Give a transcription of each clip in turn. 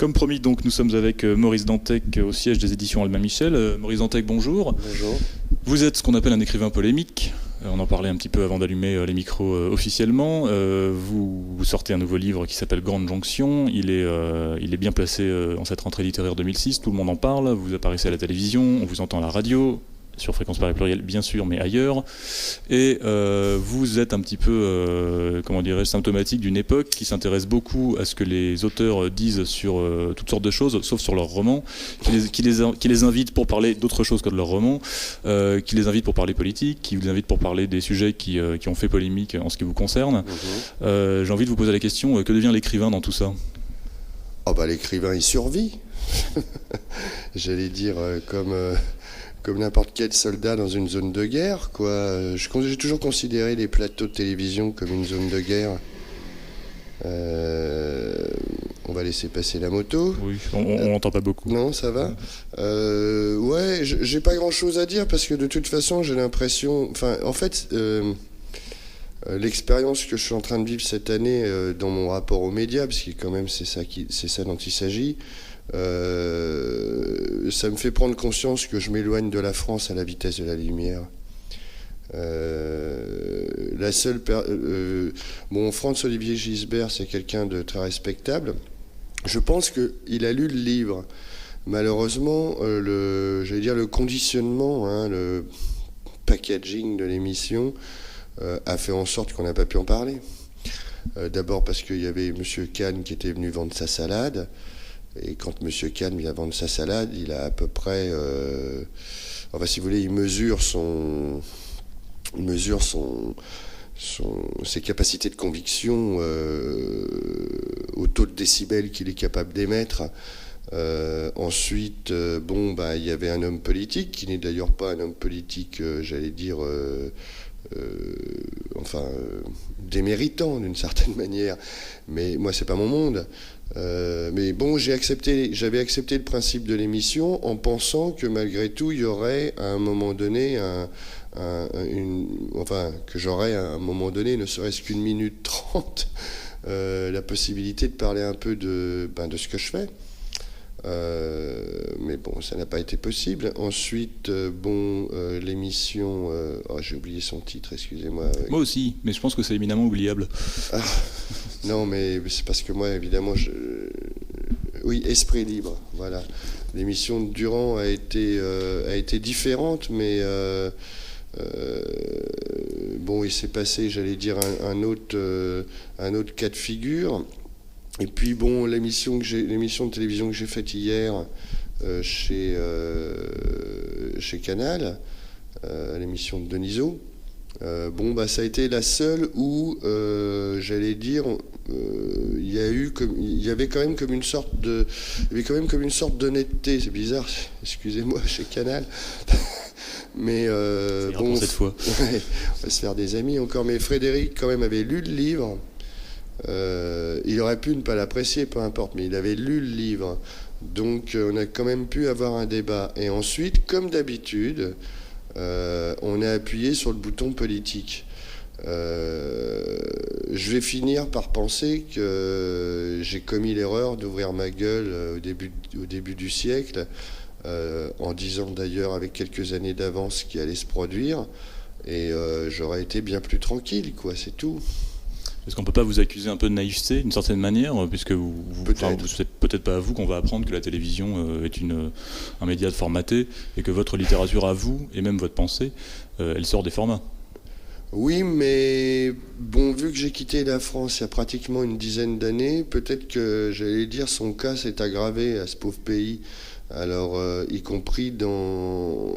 Comme promis, donc, nous sommes avec Maurice Dantec au siège des éditions Albin Michel. Maurice Dantec, bonjour. Bonjour. Vous êtes ce qu'on appelle un écrivain polémique. On en parlait un petit peu avant d'allumer les micros officiellement. Vous sortez un nouveau livre qui s'appelle Grande Jonction. Il est bien placé en cette rentrée littéraire 2006. Tout le monde en parle. Vous apparaissez à la télévision, on vous entend à la radio, sur Fréquence Paris Pluriel bien sûr, mais ailleurs. Et vous êtes un petit peu, comment dirais-je, symptomatique d'une époque qui s'intéresse beaucoup à ce que les auteurs disent sur toutes sortes de choses, sauf sur leurs romans, qui les invite pour parler d'autre chose que de leurs romans, qui les invite pour parler politique, qui vous invite pour parler des sujets qui ont fait polémique en ce qui vous concerne. J'ai envie de vous poser la question, que devient l'écrivain dans tout ça ? Oh bah l'écrivain il survit. J'allais dire comme n'importe quel soldat dans une zone de guerre, quoi. J'ai toujours considéré les plateaux de télévision comme une zone de guerre. On va laisser passer la moto. Oui, on n'entend pas beaucoup. Non, ça va. Ouais, j'ai pas grand-chose à dire parce que de toute façon, j'ai l'impression... Enfin, en fait, l'expérience que je suis en train de vivre cette année dans mon rapport aux médias, parce que quand même c'est ça dont il s'agit, ça me fait prendre conscience que je m'éloigne de la France à la vitesse de la lumière. Franz-Olivier Gisbert, c'est quelqu'un de très respectable. Je pense qu'il a lu le livre. Malheureusement, le conditionnement, le packaging de l'émission a fait en sorte qu'on n'a pas pu en parler. D'abord parce qu'il y avait M. Kahn qui était venu vendre sa salade. Et quand M. Kahn vient vendre sa salade, il a à peu près... si vous voulez, il mesure ses capacités de conviction au taux de décibels qu'il est capable d'émettre. Ensuite, il y avait un homme politique, qui n'est d'ailleurs pas un homme politique, déméritant d'une certaine manière. Mais moi, c'est pas mon monde. Mais bon, j'avais accepté le principe de l'émission en pensant que malgré tout, il y aurait à un moment donné que j'aurais à un moment donné, ne serait-ce qu'une minute 30, la possibilité de parler un peu de ce que je fais. Mais bon, ça n'a pas été possible. Ensuite, l'émission... j'ai oublié son titre, excusez-moi. Moi aussi, mais je pense que c'est éminemment oubliable. Non, mais c'est parce que moi, évidemment, oui, Esprit Libre, voilà. L'émission de Durand a été différente, mais il s'est passé, j'allais dire, un autre cas de figure. Et puis l'émission de télévision que j'ai faite hier chez Canal, l'émission de Denisot, ça a été la seule où j'allais dire il y avait quand même comme une sorte d'honnêteté. C'est bizarre, excusez-moi, chez Canal. Mais cette fois. Ouais, on va se faire des amis encore. Mais Frédéric quand même avait lu le livre. Il aurait pu ne pas l'apprécier, peu importe, mais il avait lu le livre. Donc on a quand même pu avoir un débat. Et ensuite, comme d'habitude, on a appuyé sur le bouton politique. Je vais finir par penser que j'ai commis l'erreur d'ouvrir ma gueule au début du siècle, en disant d'ailleurs avec quelques années d'avance ce qui allait se produire, et j'aurais été bien plus tranquille, quoi, c'est tout. Est-ce qu'on ne peut pas vous accuser un peu de naïveté, d'une certaine manière, puisque c'est peut-être pas à vous qu'on va apprendre que la télévision est un média de formaté, et que votre littérature à vous, et même votre pensée, elle sort des formats. Oui, mais vu que j'ai quitté la France il y a pratiquement une dizaine d'années, peut-être que, j'allais dire, son cas s'est aggravé à ce pauvre pays. Alors, y compris dans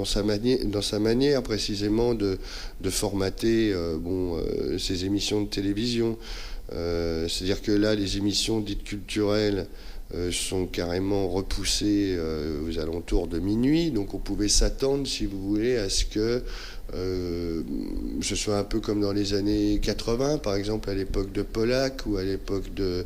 sa manière précisément de formater ses émissions de télévision. C'est-à-dire que là, les émissions dites culturelles sont carrément repoussées aux alentours de minuit, donc on pouvait s'attendre, si vous voulez, à ce que ce soit un peu comme dans les années 80, par exemple à l'époque de Pollack ou à l'époque de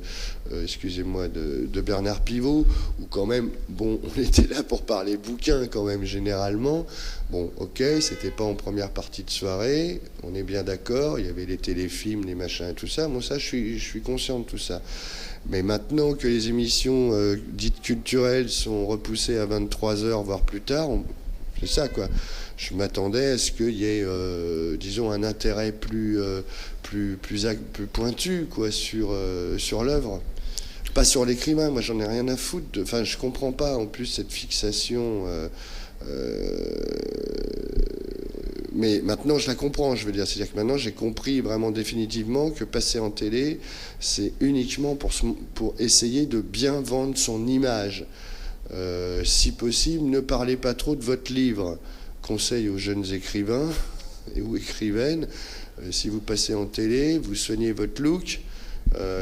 Bernard Pivot, où quand même, on était là pour parler bouquins quand même généralement. Bon, ok, c'était pas en première partie de soirée, on est bien d'accord, il y avait les téléfilms, les machins et tout ça, ça je suis conscient de tout ça. Mais maintenant que les émissions dites culturelles sont repoussées à 23h, voire plus tard, c'est ça, quoi. Je m'attendais à ce qu'il y ait, disons, un intérêt plus pointu, quoi, sur l'œuvre. Pas sur l'écrivain, moi j'en ai rien à foutre. Enfin, je comprends pas en plus cette fixation. Mais maintenant je la comprends, je veux dire. C'est-à-dire que maintenant j'ai compris vraiment définitivement que passer en télé, c'est uniquement pour essayer de bien vendre son image. Si possible, ne parlez pas trop de votre livre. Conseil aux jeunes écrivains ou écrivaines, si vous passez en télé, vous soignez votre look,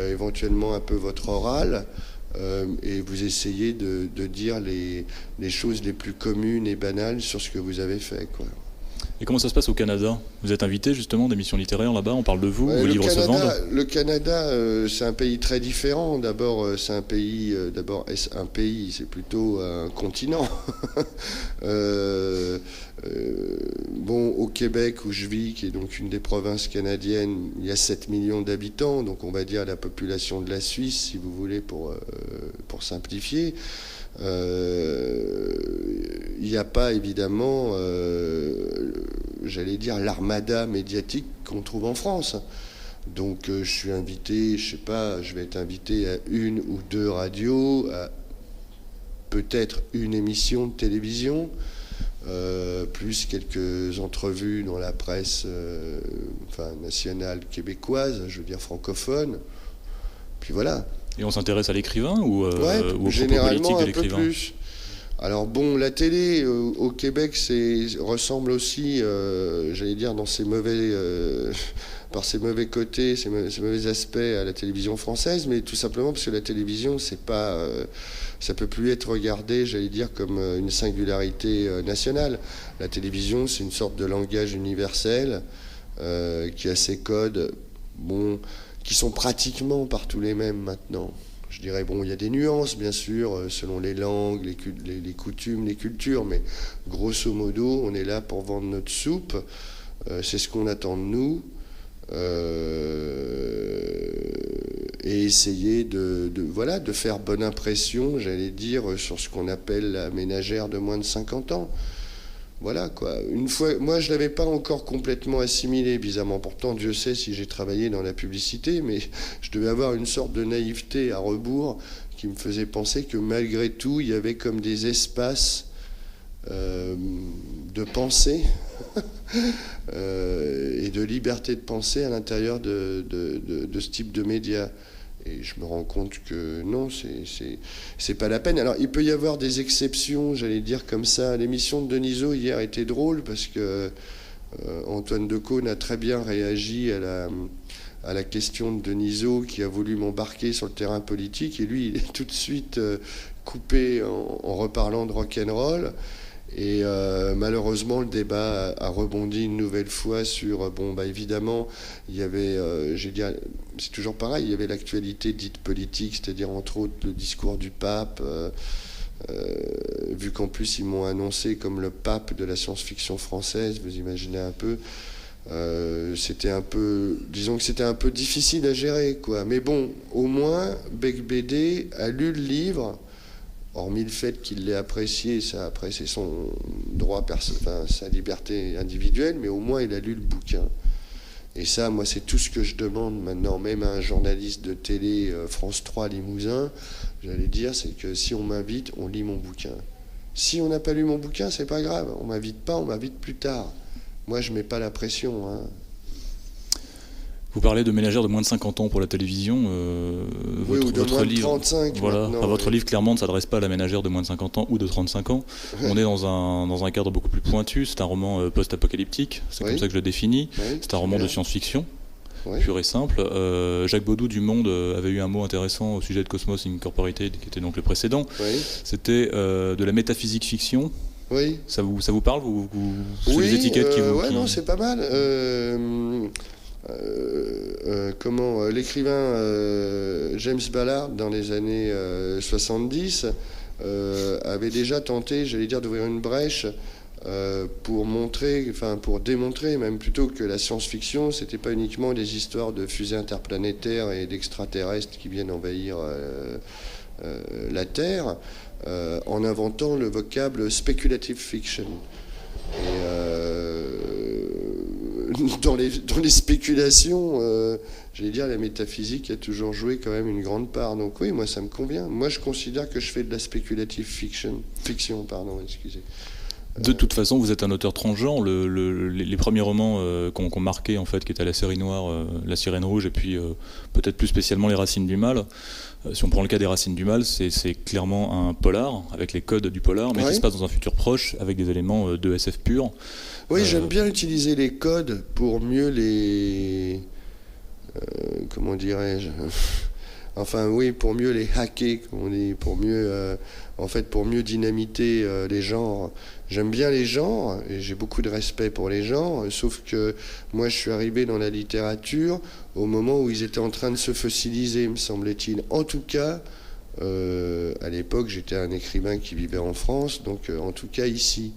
éventuellement un peu votre oral, et vous essayez de dire les choses les plus communes et banales sur ce que vous avez fait, quoi. Et comment ça se passe au Canada? Vous êtes invité justement d'émissions littéraires là-bas? On parle de vous, ouais, vos livres se vendent? Le Canada, c'est un pays très différent. D'abord, c'est un pays. D'abord, est-ce un pays? C'est plutôt un continent. Bon, au Québec où je vis, qui est donc une des provinces canadiennes, il y a 7 millions d'habitants, donc on va dire la population de la Suisse, si vous voulez, pour simplifier. Il n'y a pas évidemment, j'allais dire, l'armada médiatique qu'on trouve en France. Donc je suis invité, je sais pas, je vais être invité à 1 ou 2 radios, à peut-être une émission de télévision, plus quelques entrevues dans la presse nationale québécoise, je veux dire francophone. Puis voilà. Et on s'intéresse à l'écrivain ou aux généralement propos politiques de l'écrivain? Un peu plus. Alors bon, la télé au Québec ressemble aussi, j'allais dire, dans ses par ses mauvais côtés, ses mauvais aspects à la télévision française, mais tout simplement parce que la télévision, c'est pas, ça peut plus être regardé, j'allais dire, comme une singularité nationale. La télévision, c'est une sorte de langage universel qui a ses codes, bon, qui sont pratiquement partout les mêmes maintenant. Je dirais, bon, il y a des nuances, bien sûr, selon les langues, les coutumes, les cultures, mais grosso modo, on est là pour vendre notre soupe. C'est ce qu'on attend de nous. Et essayer de faire bonne impression, j'allais dire, sur ce qu'on appelle la ménagère de moins de 50 ans. Voilà, quoi. Une fois, moi, je ne l'avais pas encore complètement assimilé, bizarrement. Pourtant, Dieu sait si j'ai travaillé dans la publicité, mais je devais avoir une sorte de naïveté à rebours qui me faisait penser que malgré tout, il y avait comme des espaces de pensée et de liberté de pensée à l'intérieur de ce type de médias. Et je me rends compte que non, c'est pas la peine. Alors, il peut y avoir des exceptions, j'allais dire comme ça. L'émission de Denisot hier était drôle parce que Antoine Decaune a très bien réagi à la question de Denisot qui a voulu m'embarquer sur le terrain politique. Et lui, il est tout de suite coupé en reparlant de rock'n'roll. Et malheureusement, le débat a rebondi une nouvelle fois sur, évidemment, il y avait, c'est toujours pareil, il y avait l'actualité dite politique, c'est-à-dire entre autres le discours du pape, vu qu'en plus ils m'ont annoncé comme le pape de la science-fiction française, vous imaginez un peu, c'était un peu, disons que c'était un peu difficile à gérer, quoi. Mais bon, au moins, Becbédé a lu le livre. Hormis le fait qu'il l'ait apprécié, ça après c'est son droit, sa liberté individuelle, mais au moins il a lu le bouquin. Et ça, moi, c'est tout ce que je demande maintenant, même à un journaliste de télé France 3 Limousin, j'allais dire, c'est que si on m'invite, on lit mon bouquin. Si on n'a pas lu mon bouquin, c'est pas grave, on m'invite pas, on m'invite plus tard. Moi, je mets pas la pression, hein. Vous parlez de ménagères de moins de 50 ans pour la télévision. Oui, ou de moins de 35. Voilà, votre livre clairement ne s'adresse pas à la ménagère de moins de 50 ans ou de 35 ans. On est dans un cadre beaucoup plus pointu. C'est un roman post-apocalyptique, c'est comme ça que je le définis. Oui, c'est un roman de science-fiction, pur et simple. Jacques Baudou du Monde avait eu un mot intéressant au sujet de Cosmos Incorporated, qui était donc le précédent. C'était de la métaphysique fiction. Oui. Ça vous parle, les étiquettes qui vous... non, c'est pas mal. L'écrivain James Ballard dans les années 70 avait déjà tenté, j'allais dire, d'ouvrir une brèche pour démontrer même plutôt que la science-fiction, c'était pas uniquement des histoires de fusées interplanétaires et d'extraterrestres qui viennent envahir la Terre, en inventant le vocable speculative fiction. Et dans les spéculations, j'allais dire, la métaphysique a toujours joué quand même une grande part. Donc oui, moi ça me convient. Moi je considère que je fais de la speculative fiction, excusez. De toute façon, vous êtes un auteur transgenre. Les premiers romans qu'on marqué, en fait, qui étaient La série noire, La sirène rouge, et puis peut-être plus spécialement Les racines du mal. Si on prend le cas des racines du mal, c'est clairement un polar, avec les codes du polar, mais qui se passe dans un futur proche, avec des éléments de SF pur. Oui, j'aime bien utiliser les codes pour mieux les... comment dirais-je Enfin oui, pour mieux les hacker, comme on dit, pour mieux dynamiter les genres. J'aime bien les genres et j'ai beaucoup de respect pour les genres, sauf que moi je suis arrivé dans la littérature au moment où ils étaient en train de se fossiliser, me semble-t-il. En tout cas, à l'époque j'étais un écrivain qui vivait en France, donc en tout cas ici.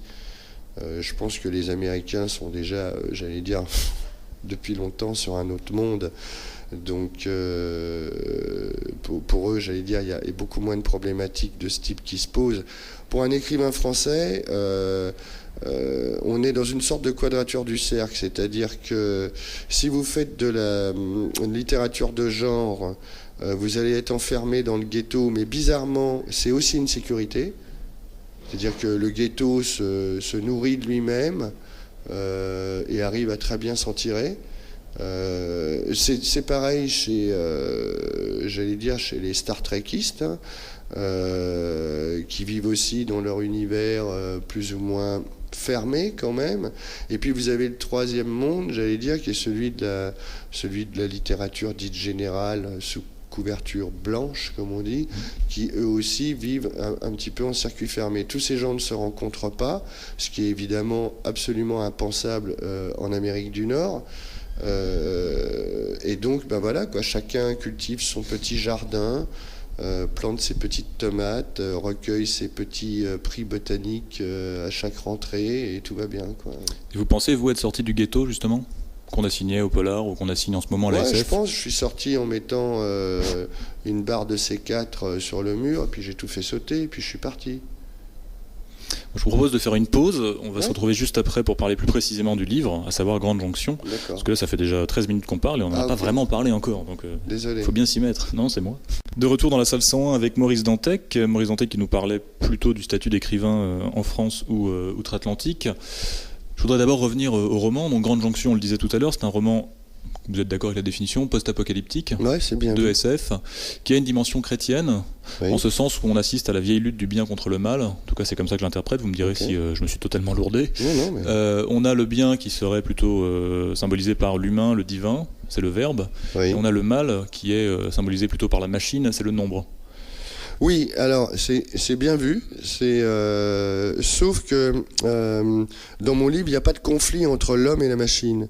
Je pense que les Américains sont déjà, j'allais dire, depuis longtemps sur un autre monde. Donc pour eux, j'allais dire, il y a beaucoup moins de problématiques de ce type qui se posent. Pour un écrivain français, on est dans une sorte de quadrature du cercle, c'est-à-dire que si vous faites de la littérature de genre, vous allez être enfermé dans le ghetto, mais bizarrement, c'est aussi une sécurité. C'est-à-dire que le ghetto se nourrit de lui-même et arrive à très bien s'en tirer. C'est pareil j'allais dire, chez les Star Trekistes, hein, qui vivent aussi dans leur univers plus ou moins fermé quand même. Et puis vous avez le troisième monde, j'allais dire, qui est celui de la littérature dite générale, sous couverture blanche, comme on dit, qui eux aussi vivent un petit peu en circuit fermé. Tous ces gens ne se rencontrent pas, ce qui est évidemment absolument impensable en Amérique du Nord. Et donc, ben voilà, quoi, chacun cultive son petit jardin, plante ses petites tomates, recueille ses petits prix botaniques à chaque rentrée, et tout va bien, quoi. Et vous pensez, vous, être sorti du ghetto, justement, qu'on a signé au Polar ou qu'on a signé en ce moment à la SF? Je pense, je suis sorti en mettant une barre de C4 sur le mur, et puis j'ai tout fait sauter, et puis je suis parti. Je vous propose de faire une pause. On va se retrouver juste après pour parler plus précisément du livre, à savoir Grande Jonction. Parce que là, ça fait déjà 13 minutes qu'on parle et on n'en a pas vraiment parlé encore. Donc, désolé. Il faut bien s'y mettre. Non, c'est moi. De retour dans la salle 101 avec Maurice Dantec. Maurice Dantec qui nous parlait plutôt du statut d'écrivain en France ou outre-Atlantique. Je voudrais d'abord revenir au roman. Donc, Grande Jonction, on le disait tout à l'heure, c'est un roman, vous êtes d'accord avec la définition, post-apocalyptique, c'est bien de SF, qui a une dimension chrétienne, en ce sens où on assiste à la vieille lutte du bien contre le mal. En tout cas, c'est comme ça que je l'interprète. Vous me direz si je me suis totalement lourdé. Non, mais... on a le bien qui serait plutôt symbolisé par l'humain, le divin, c'est le verbe. Et on a le mal qui est symbolisé plutôt par la machine, c'est le nombre. Oui, alors c'est bien vu. Sauf que dans mon livre, il n'y a pas de conflit entre l'homme et la machine.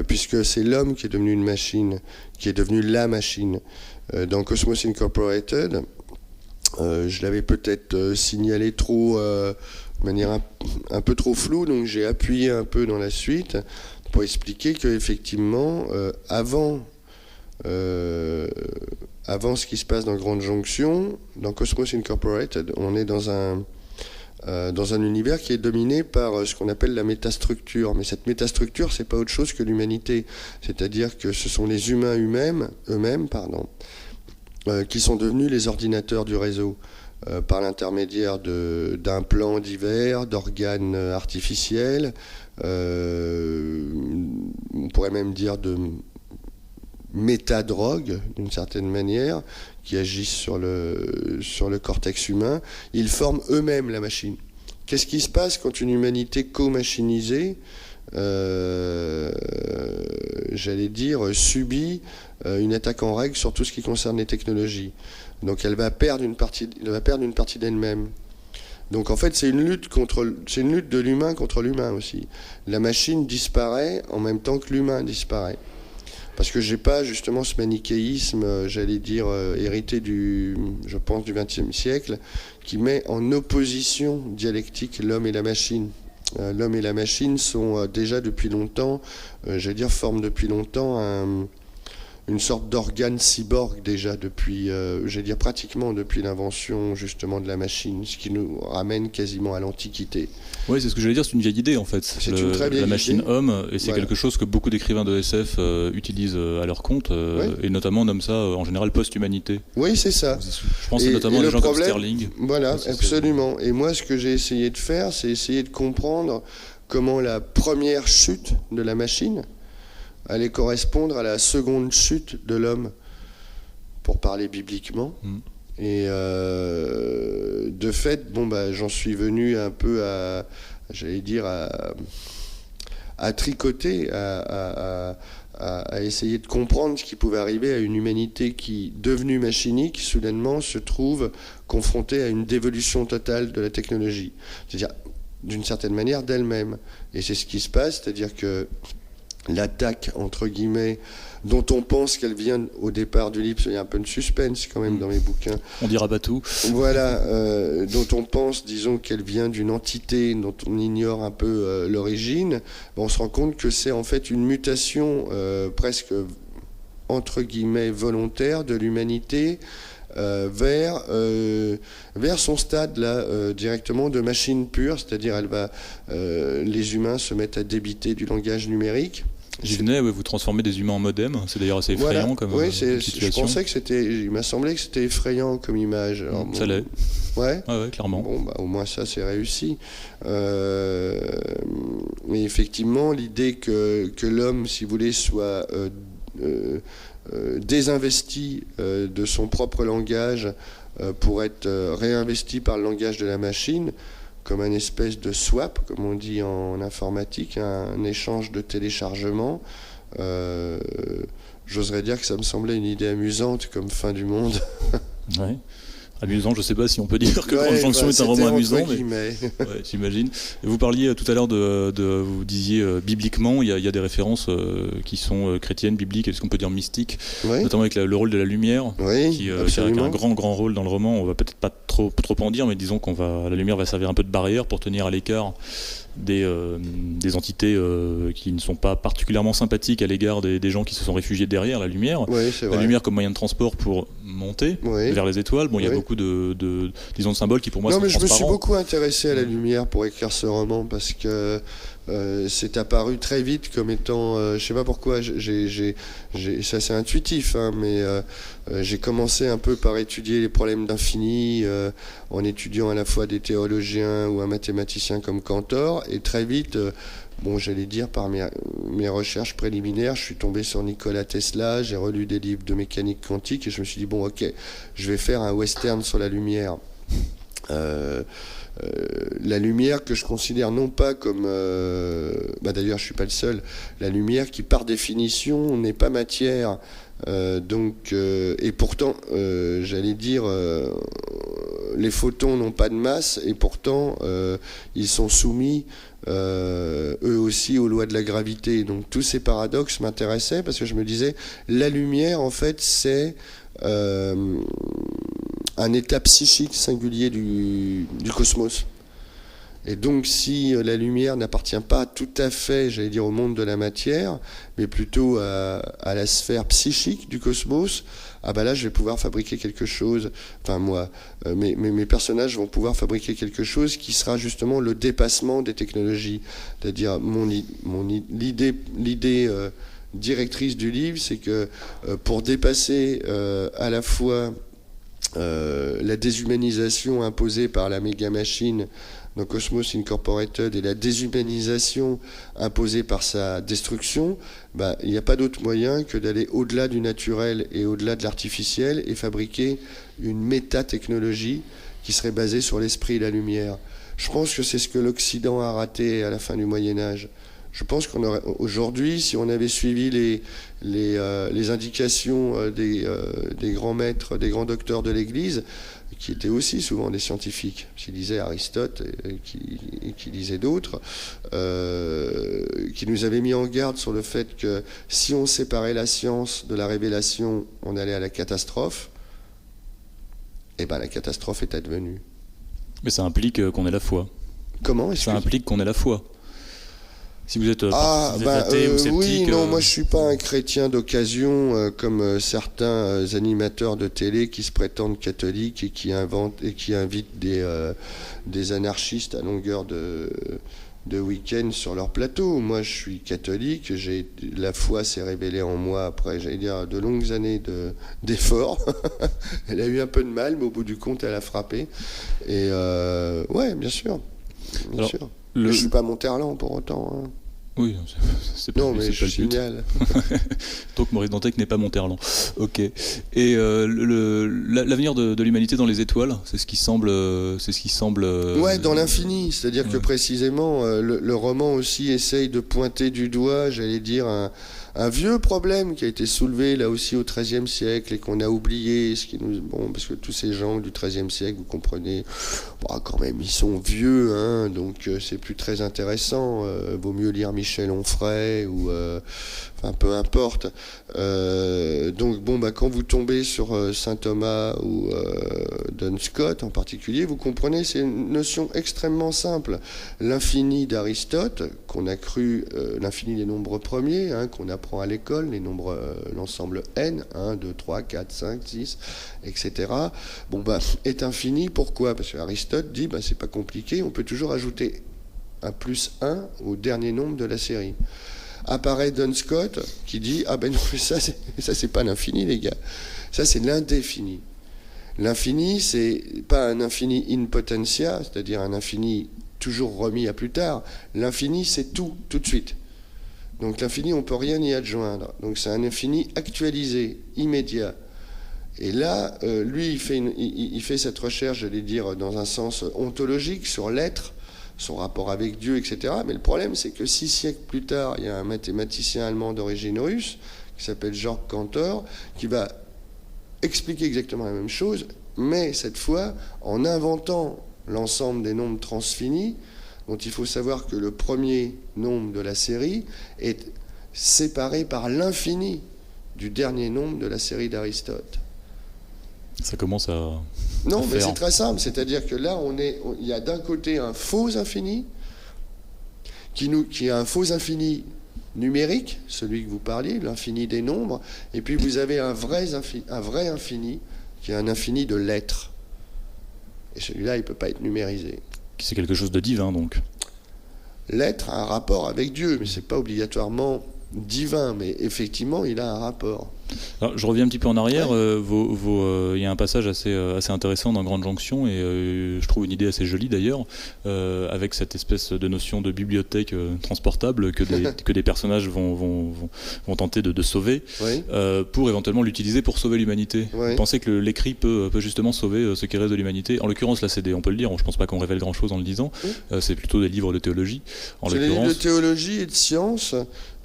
Puisque c'est l'homme qui est devenu une machine, qui est devenu la machine. Dans Cosmos Incorporated, je l'avais peut-être signalé trop, de manière un peu trop floue, donc j'ai appuyé un peu dans la suite pour expliquer qu'effectivement, avant ce qui se passe dans Grande Jonction, dans Cosmos Incorporated, on est dans un univers qui est dominé par ce qu'on appelle la métastructure. Mais cette métastructure, c'est pas autre chose que l'humanité. C'est-à-dire que ce sont les humains eux-mêmes, qui sont devenus les ordinateurs du réseau, par l'intermédiaire d'implants divers, d'organes artificiels, on pourrait même dire de métadrogues, d'une certaine manière, qui agissent sur le cortex humain. Ils forment eux-mêmes la machine. Qu'est-ce qui se passe quand une humanité co-machinisée, j'allais dire, subit une attaque en règle sur tout ce qui concerne les technologies? Donc elle va perdre une partie d'elle-même. Donc en fait, c'est une lutte de l'humain contre l'humain aussi. La machine disparaît en même temps que l'humain disparaît. Parce que j'ai pas justement ce manichéisme, j'allais dire, hérité je pense, du XXe siècle, qui met en opposition dialectique l'homme et la machine. L'homme et la machine sont déjà depuis longtemps, j'allais dire, forment depuis longtemps une sorte d'organe cyborg déjà depuis, j'allais dire, pratiquement depuis l'invention justement de la machine, ce qui nous ramène quasiment à l'Antiquité. Oui, c'est ce que j'allais dire, c'est une vieille idée en fait. C'est une très vieille la machine idée. homme, et c'est quelque chose que beaucoup d'écrivains de SF utilisent à leur compte, et notamment nomment ça en général post-humanité. Oui, c'est ça. Je pense notamment à des gens comme Sterling. Voilà, absolument. Et moi, ce que j'ai essayé de faire, c'est essayer de comprendre comment la première chute de la machine allait correspondre à la seconde chute de l'homme, pour parler bibliquement. Et de fait, j'en suis venu un peu à tricoter, à essayer de comprendre ce qui pouvait arriver à une humanité qui, devenue machinique, soudainement se trouve confrontée à une dévolution totale de la technologie. C'est-à-dire, d'une certaine manière, d'elle-même. Et c'est ce qui se passe, c'est-à-dire que l'attaque, entre guillemets, dont on pense qu'elle vient au départ du livre, il y a un peu de suspense quand même dans mes bouquins. On dira pas tout. Voilà, dont on pense, disons, qu'elle vient d'une entité dont on ignore un peu l'origine, on se rend compte que c'est en fait une mutation presque, entre guillemets, volontaire de l'humanité vers son stade là directement de machine pure, c'est-à-dire les humains se mettent à débiter du langage numérique. J'y venais, vous transformez des humains en modem, c'est d'ailleurs assez effrayant comme situation. Je pensais il m'a semblé que c'était effrayant comme image. Alors, ça l'est. Ouais, clairement. Au moins ça c'est réussi. Mais effectivement, l'idée que l'homme, si vous voulez, soit désinvesti de son propre langage pour être réinvesti par le langage de la machine, comme un espèce de swap, comme on dit en informatique, un échange de téléchargement. J'oserais dire que ça me semblait une idée amusante comme fin du monde. Ouais. Amusant, je ne sais pas si on peut dire que Grande Jonction est un roman amusant, mais j'imagine. Vous parliez tout à l'heure vous disiez bibliquement, il y a des références qui sont chrétiennes, bibliques, est-ce qu'on peut dire mystiques, notamment avec le rôle de la lumière, qui a un grand rôle dans le roman. On va peut-être pas trop en dire, mais disons la lumière va servir un peu de barrière pour tenir à l'écart des entités qui ne sont pas particulièrement sympathiques à l'égard des gens qui se sont réfugiés derrière la lumière. La lumière comme moyen de transport pour monter vers les étoiles. Il y a beaucoup de symboles qui pour moi sont transparents. Je me suis beaucoup intéressé à la lumière pour écrire ce roman parce que c'est apparu très vite comme étant, je sais pas pourquoi, c'est assez intuitif, mais j'ai commencé un peu par étudier les problèmes d'infini en étudiant à la fois des théologiens ou un mathématicien comme Cantor, et très vite, j'allais dire par mes recherches préliminaires, je suis tombé sur Nikola Tesla, j'ai relu des livres de mécanique quantique et je me suis dit ok, je vais faire un western sur la lumière. La lumière que je considère non pas comme... d'ailleurs, je ne suis pas le seul. La lumière qui, par définition, n'est pas matière. Et pourtant, j'allais dire, les photons n'ont pas de masse et pourtant, ils sont soumis, eux aussi, aux lois de la gravité. Donc tous ces paradoxes m'intéressaient parce que je me disais, la lumière, en fait, c'est... un état psychique singulier du cosmos. Et donc si la lumière n'appartient pas tout à fait, j'allais dire, au monde de la matière, mais plutôt à la sphère psychique du cosmos, là je vais pouvoir fabriquer quelque chose, enfin moi, mes personnages vont pouvoir fabriquer quelque chose qui sera justement le dépassement des technologies. C'est-à-dire l'idée directrice du livre, c'est que pour dépasser à la fois la déshumanisation imposée par la méga-machine dans Cosmos Incorporated et la déshumanisation imposée par sa destruction, il n'y a pas d'autre moyen que d'aller au-delà du naturel et au-delà de l'artificiel et fabriquer une métatechnologie qui serait basée sur l'esprit et la lumière. Je pense que c'est ce que l'Occident a raté à la fin du Moyen-Âge. Je pense qu'on aurait aujourd'hui, si on avait suivi les indications des grands maîtres, des grands docteurs de l'Église, qui étaient aussi souvent des scientifiques, qui lisaient Aristote et qui lisaient d'autres, qui nous avaient mis en garde sur le fait que si on séparait la science de la révélation, on allait à la catastrophe. Et bien la catastrophe est advenue. Mais ça implique qu'on ait la foi. Comment ? Ça implique qu'on ait la foi. Si vous êtes, athée ou sceptique... Oui, non, moi je suis pas un chrétien d'occasion comme certains animateurs de télé qui se prétendent catholiques et qui invitent des anarchistes à longueur de week-end sur leur plateau. Moi je suis catholique, la foi s'est révélée en moi après, j'allais dire, de longues années d'efforts. Elle a eu un peu de mal, mais au bout du compte elle a frappé. Et ouais, bien sûr. Bien sûr. Je ne suis pas Monterland pour autant. Hein. Oui, c'est pas, non, mais c'est je pas le but. Donc Maurice Dantec n'est pas Monterland. Ok. Et l'avenir de l'humanité dans les étoiles, c'est ce qui semble. Ouais, dans l'infini. C'est-à-dire que précisément, le roman aussi essaye de pointer du doigt, j'allais dire, un vieux problème qui a été soulevé là aussi au XIIIe siècle et qu'on a oublié, parce que tous ces gens du XIIIe siècle, vous comprenez, quand même ils sont vieux, hein, donc c'est plus très intéressant. Vaut mieux lire Michel Onfray ou enfin peu importe. Donc quand vous tombez sur Saint Thomas ou Duns Scott en particulier, vous comprenez, c'est une notion extrêmement simple. L'infini d'Aristote, qu'on a cru l'infini des nombres premiers, hein, qu'on apprend à l'école, les nombres, l'ensemble n, 1, 2, 3, 4, 5, 6, etc. Est infini. Pourquoi ? Parce qu'Aristote dit, c'est pas compliqué, on peut toujours ajouter un plus 1 au dernier nombre de la série. Apparaît Duns Scott qui dit, non, ça c'est pas l'infini, les gars. Ça c'est l'indéfini. L'infini, c'est pas un infini in potentia, c'est-à-dire un infini toujours remis à plus tard. L'infini, c'est tout de suite. Donc l'infini, on ne peut rien y adjoindre. Donc c'est un infini actualisé, immédiat. Et là, lui, il fait cette recherche, j'allais dire, dans un sens ontologique, sur l'être, son rapport avec Dieu, etc. Mais le problème, c'est que 6 siècles plus tard, il y a un mathématicien allemand d'origine russe, qui s'appelle Georg Cantor, qui va expliquer exactement la même chose, mais cette fois en inventant l'ensemble des nombres transfinis, dont il faut savoir que le premier nombre de la série est séparé par l'infini du dernier nombre de la série d'Aristote. Ça commence à... Non, mais c'est très simple, c'est-à-dire que là, il y a d'un côté un faux infini, qui est un faux infini numérique, celui que vous parliez, l'infini des nombres, et puis vous avez un vrai infini, qui est un infini de l'être. Et celui-là, il ne peut pas être numérisé. C'est quelque chose de divin, donc. L'être a un rapport avec Dieu, mais ce n'est pas obligatoirement divin, mais effectivement, il a un rapport. Alors, je reviens un petit peu en arrière. Il y a un passage assez intéressant dans Grande Jonction, et je trouve une idée assez jolie d'ailleurs, avec cette espèce de notion de bibliothèque transportable que des personnages vont tenter de sauver, oui, pour éventuellement l'utiliser pour sauver l'humanité. Oui. Vous pensez que l'écrit peut justement sauver ce qui reste de l'humanité ? En l'occurrence, là, on peut le dire, je ne pense pas qu'on révèle grand-chose en le disant, oui, c'est plutôt des livres de théologie. C'est des livres de théologie et de science,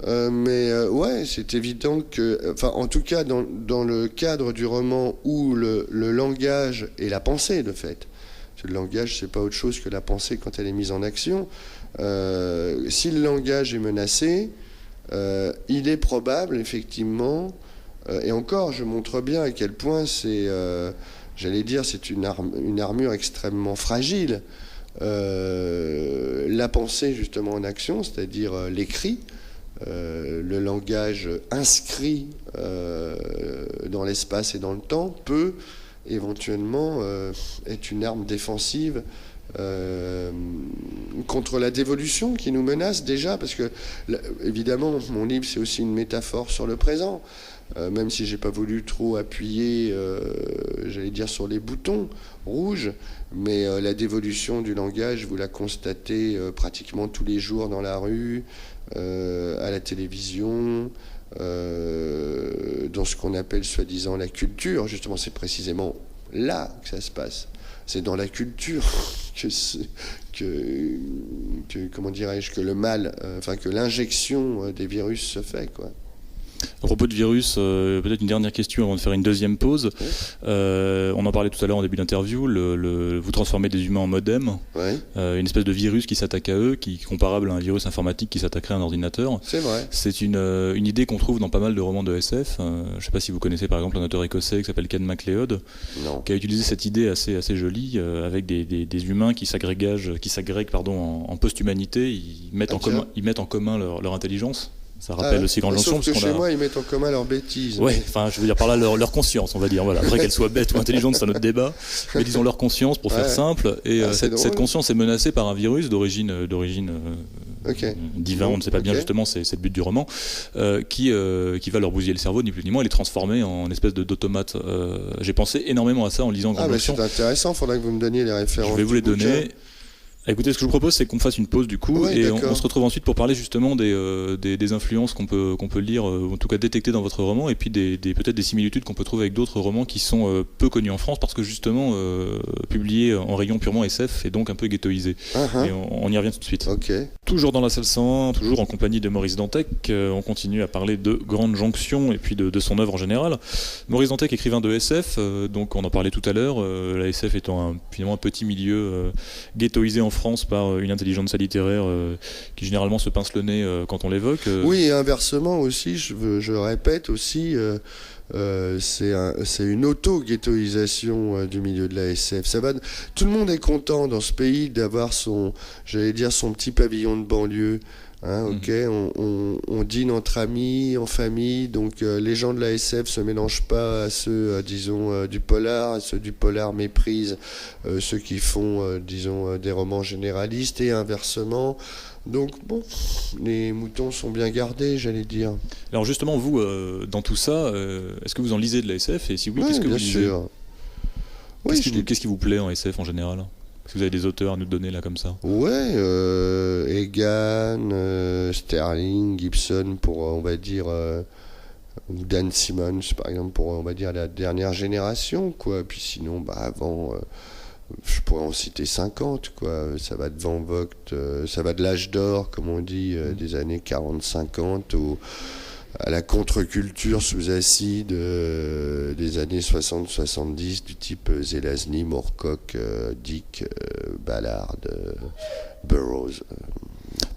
ouais, c'est évident que... en tout cas, dans le cadre du roman où le langage et la pensée, de fait, parce que le langage, c'est pas autre chose que la pensée quand elle est mise en action, si le langage est menacé, il est probable, effectivement, et encore, je montre bien à quel point c'est, j'allais dire, c'est une armure extrêmement fragile. La pensée, justement, en action, c'est-à-dire l'écrit, le langage inscrit dans l'espace et dans le temps peut éventuellement être une arme défensive contre la dévolution qui nous menace déjà, parce que évidemment mon livre c'est aussi une métaphore sur le présent, même si j'ai pas voulu trop appuyer j'allais dire sur les boutons rouges, mais la dévolution du langage, vous la constatez pratiquement tous les jours dans la rue, à la télévision, dans ce qu'on appelle soi-disant la culture. Justement, c'est précisément là que ça se passe. C'est dans la culture comment dirais-je, que le mal, que l'injection des virus se fait, quoi. À propos de virus, peut-être une dernière question avant de faire une deuxième pause. Oui. On en parlait tout à l'heure en début d'interview, vous transformez des humains en modem, Ouais. une espèce de virus qui s'attaque à eux, qui est comparable à un virus informatique qui s'attaquerait à un ordinateur. C'est vrai. C'est une idée qu'on trouve dans pas mal de romans de SF. Je ne sais pas si vous connaissez par exemple un auteur écossais qui s'appelle Ken MacLeod, Non. qui a utilisé cette idée assez jolie, avec des humains qui s'agrèguent en post-humanité. Ils mettent en commun leur intelligence. Ça rappelle aussi Grande Jonction. Sauf que chez moi, ils mettent en commun leurs bêtises. Ouais, enfin, je veux dire par là leur conscience, on va dire. Voilà. Après qu'elle soit bête ou intelligente, c'est un autre débat. Mais disons leur conscience, pour faire simple. Et cette conscience est menacée par un virus d'origine divin, on ne sait pas bien justement, c'est le but du roman, qui va leur bousiller le cerveau, ni plus ni moins, et les transformer en espèce d'automate. J'ai pensé énormément à ça en lisant Grande Jonction. C'est intéressant, il faudra que vous me donniez les références. Je vais vous les donner. Écoutez, ce que je vous propose, c'est qu'on fasse une pause du coup, et on se retrouve ensuite pour parler justement des influences qu'on peut lire, ou en tout cas détecter dans votre roman, et puis peut-être des similitudes qu'on peut trouver avec d'autres romans qui sont peu connus en France, parce que justement publiés en rayon purement SF et donc un peu ghettoisés. Et on y revient tout de suite. Okay. Toujours dans la salle 101, toujours en compagnie de Maurice Dantec, on continue à parler de Grande Jonction et puis de son œuvre en général. Maurice Dantec, écrivain de SF, donc on en parlait tout à l'heure, la SF étant finalement un petit milieu ghettoisé en France par une intelligence littéraire qui généralement se pince le nez quand on l'évoque. Oui, et inversement aussi, je répète aussi, c'est une auto-ghettoisation du milieu de la SF. Tout le monde est content dans ce pays d'avoir son petit pavillon de banlieue. On dîne entre amis, en famille, donc les gens de la SF se mélangent pas à ceux, du polar, ceux du polar méprisent ceux qui font, des romans généralistes, et inversement. Donc bon, les moutons sont bien gardés, j'allais dire. Alors justement, vous, dans tout ça, est-ce que vous en lisez de la SF, et si oui, qu'est-ce que vous lisez ? Bien sûr. Oui, qu'est-ce qui vous plaît en SF en général ? Est-ce que vous avez des auteurs à nous donner là comme ça ? Ouais, Egan, Sterling, Gibson pour, on va dire, Dan Simmons par exemple pour, on va dire, la dernière génération, quoi. Puis sinon, avant, je pourrais en citer 50, quoi. Ça va de Van Vogt, ça va de l'âge d'or, comme on dit, des années 40-50 à la contre-culture sous acide des années 60-70, du type Zelazny, Moorcock, Dick, Ballard, Burroughs.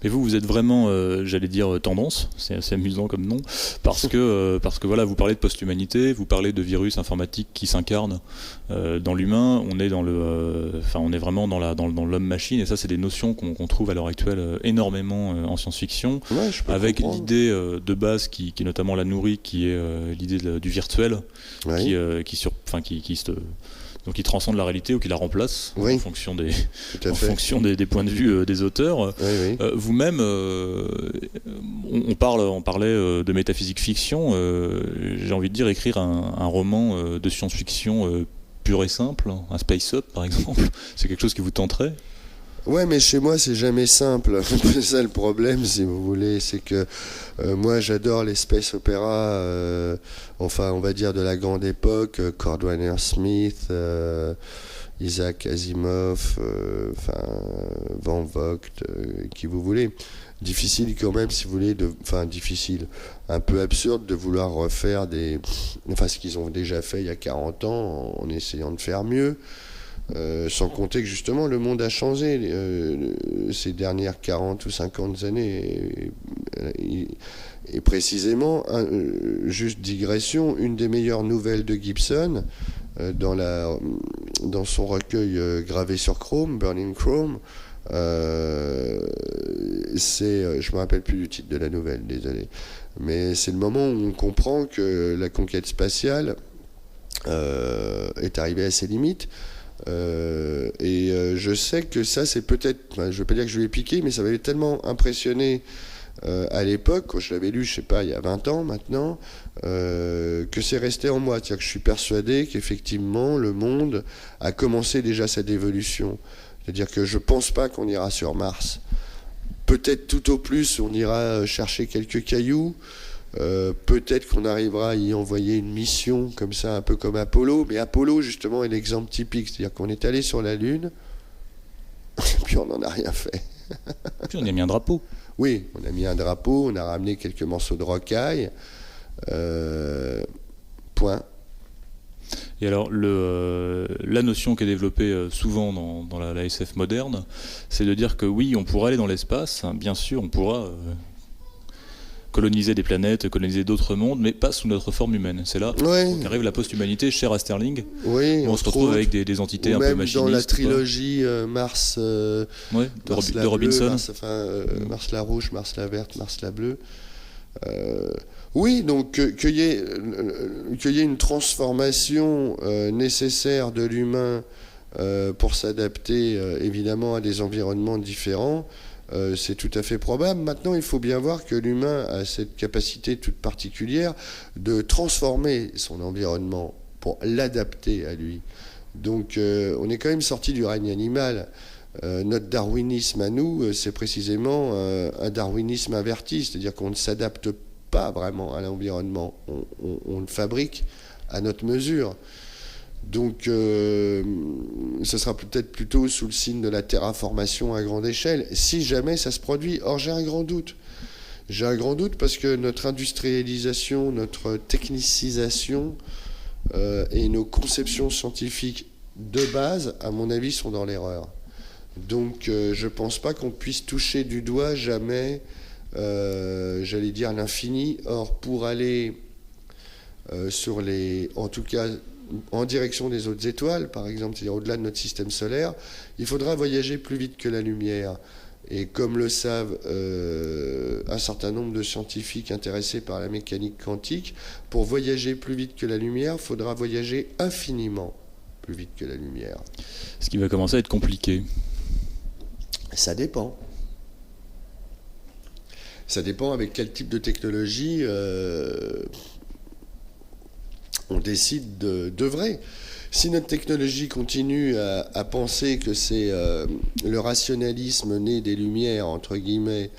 Mais vous êtes vraiment, j'allais dire, tendance, c'est assez amusant comme nom, parce que voilà, vous parlez de post-humanité, vous parlez de virus informatique qui s'incarne dans l'humain, on est vraiment dans l'homme-machine, et ça c'est des notions qu'on trouve à l'heure actuelle énormément en science-fiction, avec l'idée de base qui notamment la nourrit, qui est l'idée du virtuel, donc qui transcende la réalité ou qui la remplace en fonction des points de vue des auteurs. Vous-même, on parlait de métaphysique fiction. J'ai envie de dire écrire un roman de science-fiction pur et simple, un space-up par exemple, c'est quelque chose qui vous tenterait ? Ouais, mais chez moi, c'est jamais simple. C'est ça le problème, si vous voulez. C'est que moi, j'adore les space opéras, on va dire de la grande époque, Cordwainer Smith, Isaac Asimov, Van Vogt, qui vous voulez. Difficile quand même, si vous voulez, difficile, un peu absurde de vouloir refaire ce qu'ils ont déjà fait il y a 40 ans, en essayant de faire mieux. Sans compter que justement le monde a changé ces dernières 40 ou 50 années, et précisément, juste digression, une des meilleures nouvelles de Gibson dans son recueil gravé sur chrome, Burning Chrome, je me rappelle plus du titre de la nouvelle, désolé, mais c'est le moment où on comprend que la conquête spatiale est arrivée à ses limites. Je sais que ça, c'est peut-être, je ne veux pas dire que je lui ai piqué, mais ça m'avait tellement impressionné à l'époque, quand je l'avais lu, je sais pas, il y a 20 ans maintenant, que c'est resté en moi. C'est-à-dire que je suis persuadé qu'effectivement, le monde a commencé déjà sa dévolution. C'est-à-dire que je ne pense pas qu'on ira sur Mars. Peut-être tout au plus, on ira chercher quelques cailloux. Peut-être qu'on arrivera à y envoyer une mission comme ça, un peu comme Apollo, mais Apollo justement est l'exemple typique, c'est-à-dire qu'on est allé sur la Lune, puis on n'en a rien fait. Puis on a mis un drapeau. Oui, on a mis un drapeau, on a ramené quelques morceaux de rocaille. Point. Et alors, la notion qui est développée souvent dans la SF moderne, c'est de dire que oui, on pourra aller dans l'espace, hein, bien sûr, on pourra coloniser des planètes, coloniser d'autres mondes, mais pas sous notre forme humaine. C'est là qu'arrive la post-humanité, chère à Sterling, où on se retrouve avec des entités un peu machinistes. Dans la trilogie Mars, de Robinson. Mars la rouge, Mars la verte, Mars la bleue. Oui, donc qu'il y ait une transformation nécessaire de l'humain pour s'adapter évidemment à des environnements différents, c'est tout à fait probable. Maintenant, il faut bien voir que l'humain a cette capacité toute particulière de transformer son environnement pour l'adapter à lui. Donc on est quand même sorti du règne animal. Notre darwinisme à nous, c'est précisément un darwinisme inverti, c'est-à-dire qu'on ne s'adapte pas vraiment à l'environnement, on le fabrique à notre mesure. Donc ce sera peut-être plutôt sous le signe de la terraformation à grande échelle, si jamais ça se produit. Or j'ai un grand doute. J'ai un grand doute parce que notre industrialisation, notre technicisation et nos conceptions scientifiques de base, à mon avis, sont dans l'erreur. Donc je ne pense pas qu'on puisse toucher du doigt jamais, j'allais dire, l'infini. Or, pour aller en tout cas en direction des autres étoiles, par exemple, c'est-à-dire au-delà de notre système solaire, il faudra voyager plus vite que la lumière. Et comme le savent un certain nombre de scientifiques intéressés par la mécanique quantique, pour voyager plus vite que la lumière, il faudra voyager infiniment plus vite que la lumière. Ce qui va commencer à être compliqué. Ça dépend. Ça dépend avec quel type de technologie on décide d'œuvrer. Si notre technologie continue à penser que c'est le rationalisme né des Lumières, entre guillemets,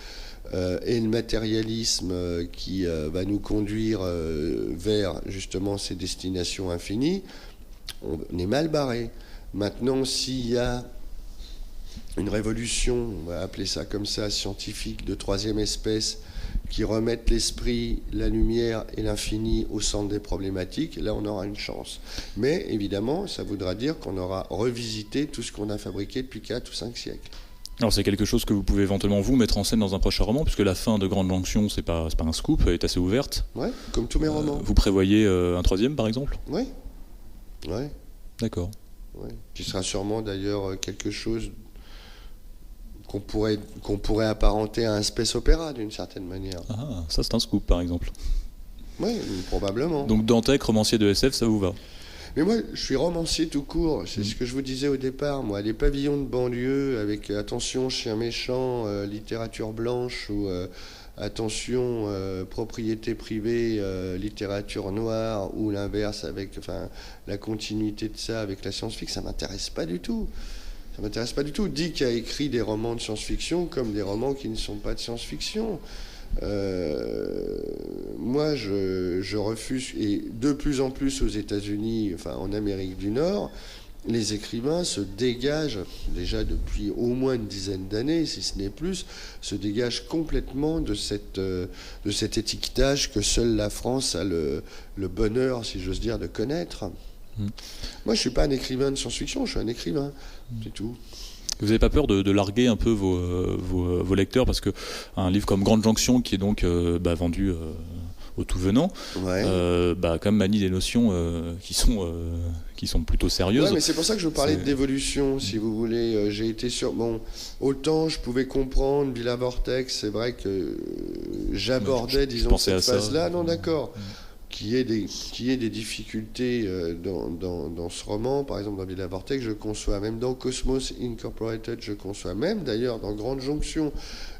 et le matérialisme qui va nous conduire vers justement ces destinations infinies, on est mal barré. Maintenant, s'il y a une révolution, on va appeler ça comme ça, scientifique de troisième espèce, qui remettent l'esprit, la lumière et l'infini au centre des problématiques, là on aura une chance. Mais évidemment, ça voudra dire qu'on aura revisité tout ce qu'on a fabriqué depuis 4 ou 5 siècles. Alors c'est quelque chose que vous pouvez éventuellement vous mettre en scène dans un prochain roman, puisque la fin de Grande Jonction, c'est pas un scoop, elle est assez ouverte. Ouais, comme tous mes romans. Vous prévoyez un troisième par exemple ? Oui. Ouais. D'accord. Ouais. Qui sera sûrement d'ailleurs quelque chose qu'on pourrait apparenter à un space opéra d'une certaine manière. Ah, ça c'est un scoop par exemple. Oui, probablement. Donc Dantec, romancier de SF, ça vous va ? Mais moi, je suis romancier tout court. C'est ce que je vous disais au départ. Moi, les pavillons de banlieue avec attention, chien méchant, littérature blanche ou attention, propriété privée, littérature noire ou l'inverse avec la continuité de ça avec la science-fiction, ça m'intéresse pas du tout. Ça m'intéresse pas du tout. Dick a écrit des romans de science-fiction comme des romans qui ne sont pas de science-fiction. Moi, je refuse, et de plus en plus aux États-Unis, en Amérique du Nord, les écrivains se dégagent, déjà depuis au moins une dizaine d'années, si ce n'est plus, se dégagent complètement de cet étiquetage que seule la France a le bonheur, si j'ose dire, de connaître. Moi, je suis pas un écrivain de science-fiction, je suis un écrivain, c'est tout. Vous n'avez pas peur de larguer un peu vos lecteurs, parce qu'un livre comme Grande Jonction, qui est donc vendu au tout venant, quand même manie des notions qui sont plutôt sérieuses. Ouais, mais c'est pour ça que je vous parlais d'évolution, si vous voulez. J'ai été sur... Bon, autant je pouvais comprendre Villa Vortex, c'est vrai que j'abordais, disons, cette phase-là. Non, d'accord. Qu'il y ait des difficultés dans ce roman, par exemple dans Villa Vortex, je conçois, même dans Cosmos Incorporated, je conçois, même d'ailleurs dans Grande Jonction,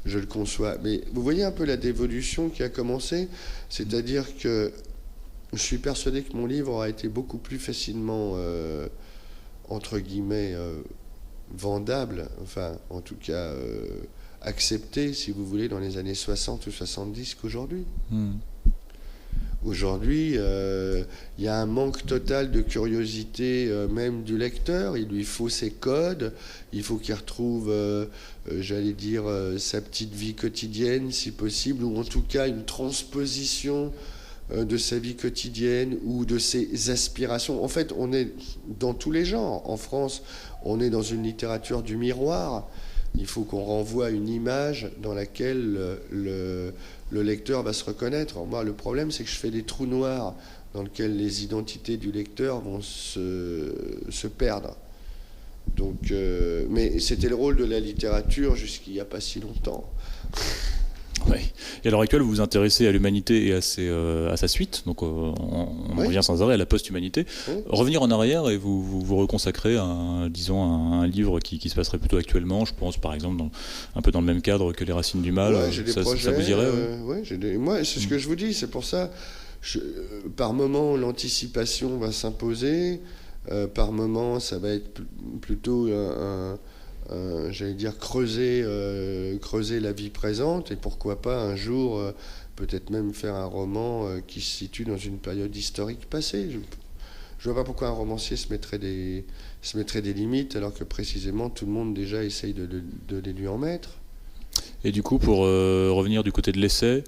je le conçois. Mais vous voyez un peu la dévolution qui a commencé, c'est-à-dire que je suis persuadé que mon livre aura été beaucoup plus facilement, entre guillemets, vendable, en tout cas accepté, si vous voulez, dans les années 60 ou 70 qu'aujourd'hui. Aujourd'hui, il y a un manque total de curiosité même du lecteur. Il lui faut ses codes, il faut qu'il retrouve, j'allais dire, sa petite vie quotidienne si possible, ou en tout cas une transposition de sa vie quotidienne ou de ses aspirations. En fait, on est dans tous les genres. En France, on est dans une littérature du miroir. Il faut qu'on renvoie une image dans laquelle le lecteur va se reconnaître. Alors moi, le problème, c'est que je fais des trous noirs dans lesquels les identités du lecteur vont se perdre. Donc, mais c'était le rôle de la littérature jusqu'il n'y a pas si longtemps. Ouais. Et à l'heure actuelle, vous vous intéressez à l'humanité et à sa suite, donc on revient sans arrêt à la post-humanité. Oui. Revenir en arrière et vous reconsacrer à un livre qui se passerait plutôt actuellement, je pense par exemple un peu dans le même cadre que Les Racines du Mal. Ouais, j'ai des projets, ça vous irait moi, c'est ce que je vous dis, c'est pour ça, par moment, l'anticipation va s'imposer, par moment, ça va être plutôt j'allais dire creuser la vie présente, et pourquoi pas un jour peut-être même faire un roman qui se situe dans une période historique passée. Je vois pas pourquoi un romancier se mettrait des limites alors que précisément tout le monde déjà essaye de les lui en mettre. Et du coup, pour revenir du côté de l'essai,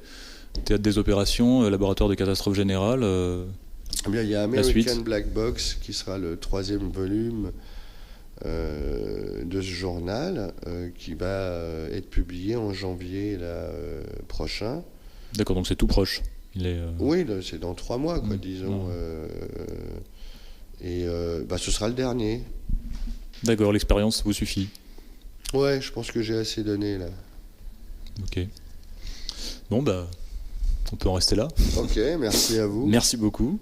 théâtre des opérations, laboratoire de catastrophe générale, eh bien, il y a American Black Box qui sera le 3e volume de ce journal qui va être publié en janvier prochain. D'accord, donc c'est tout proche. Oui, c'est dans 3 mois, quoi, disons. Et ce sera le dernier. D'accord, l'expérience vous suffit. Ouais, je pense que j'ai assez donné là. Ok. Bon, on peut en rester là. Ok, merci à vous. Merci beaucoup.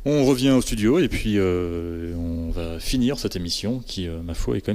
On revient au studio et puis on va finir cette émission qui, ma foi, est quand même